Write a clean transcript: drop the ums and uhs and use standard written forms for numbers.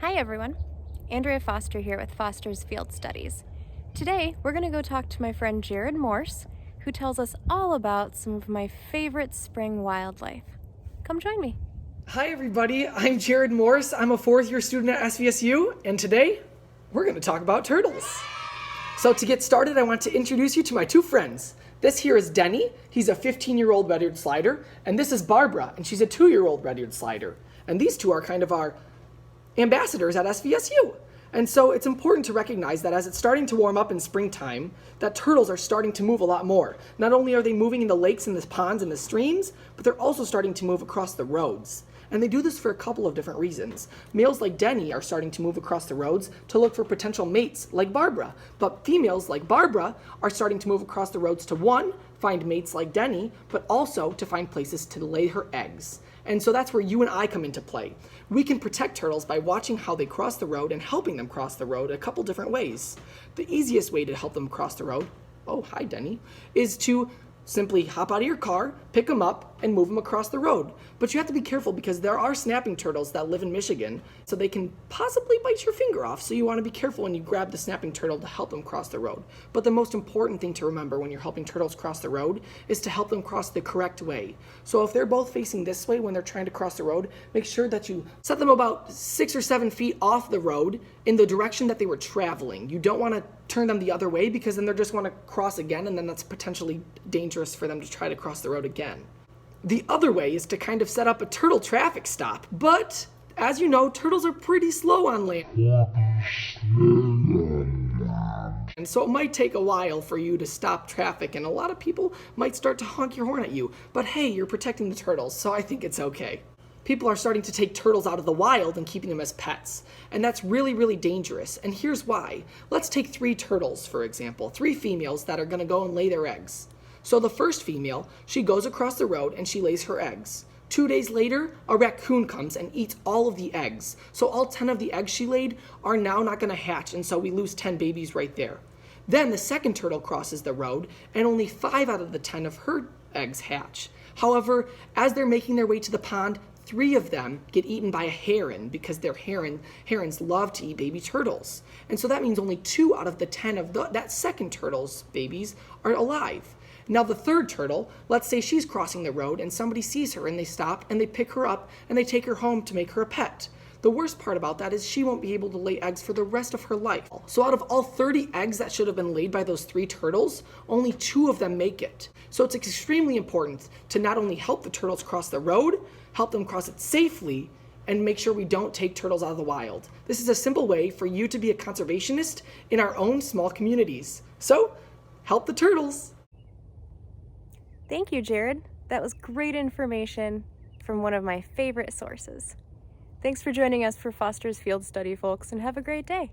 Hi everyone, Andrea Foster here with Foster's Field Studies. Today we're going to go talk to my friend Jarod Morse, who tells us all about some of my favorite spring wildlife. Come join me. Hi everybody, I'm Jarod Morse. I'm a fourth year student at SVSU, and today we're going to talk about turtles. So to get started, I want to introduce you to my two friends. This here is Denny, he's a 15-year-old red-eared slider, and this is Barbara, and she's a 2-year-old red-eared slider. And these two are kind of our ambassadors at SVSU. And so it's important to recognize that as it's starting to warm up in springtime, that turtles are starting to move a lot more. Not only are they moving in the lakes and the ponds and the streams, but they're also starting to move across the roads. And they do this for a couple of different reasons. Males like Denny are starting to move across the roads to look for potential mates like Barbara. But females like Barbara are starting to move across the roads to, one, find mates like Denny, but also to find places to lay her eggs. And so that's where you and I come into play. We can protect turtles by watching how they cross the road and helping them cross the road a couple different ways. The easiest way to help them cross the road, oh, hi Denny, is to simply hop out of your car, pick them up, and move them across the road. But you have to be careful because there are snapping turtles that live in Michigan, so they can possibly bite your finger off. So you want to be careful when you grab the snapping turtle to help them cross the road. But the most important thing to remember when you're helping turtles cross the road is to help them cross the correct way. So if they're both facing this way when they're trying to cross the road, make sure that you set them about 6 or 7 feet off the road in the direction that they were traveling. You don't want to turn them the other way because then they're just want to cross again, and then that's potentially dangerous for them to try to cross the road again. The other way is to kind of set up a turtle traffic stop, but as you know, turtles are pretty slow on land. And so it might take a while for you to stop traffic, and a lot of people might start to honk your horn at you. But hey, you're protecting the turtles, so I think it's okay. People are starting to take turtles out of the wild and keeping them as pets. And that's really, really dangerous. And here's why. Let's take 3 turtles, for example, 3 females that are going to go and lay their eggs. So the first female, she goes across the road and she lays her eggs. 2 days later, a raccoon comes and eats all of the eggs. So all 10 of the eggs she laid are now not going to hatch, and so we lose 10 babies right there. Then the second turtle crosses the road, and only 5 out of the 10 of her eggs hatch. However, as they're making their way to the pond, 3 of them get eaten by a heron because herons love to eat baby turtles. And so that means only 2 out of the 10 of that second turtle's babies are alive. Now the third turtle, let's say she's crossing the road and somebody sees her and they stop and they pick her up and they take her home to make her a pet. The worst part about that is she won't be able to lay eggs for the rest of her life. So out of all 30 eggs that should have been laid by those 3 turtles, only 2 of them make it. So it's extremely important to not only help the turtles cross the road, help them cross it safely, and make sure we don't take turtles out of the wild. This is a simple way for you to be a conservationist in our own small communities. So, help the turtles! Thank you, Jarod. That was great information from one of my favorite sources. Thanks for joining us for Foster's Field Study, folks, and have a great day.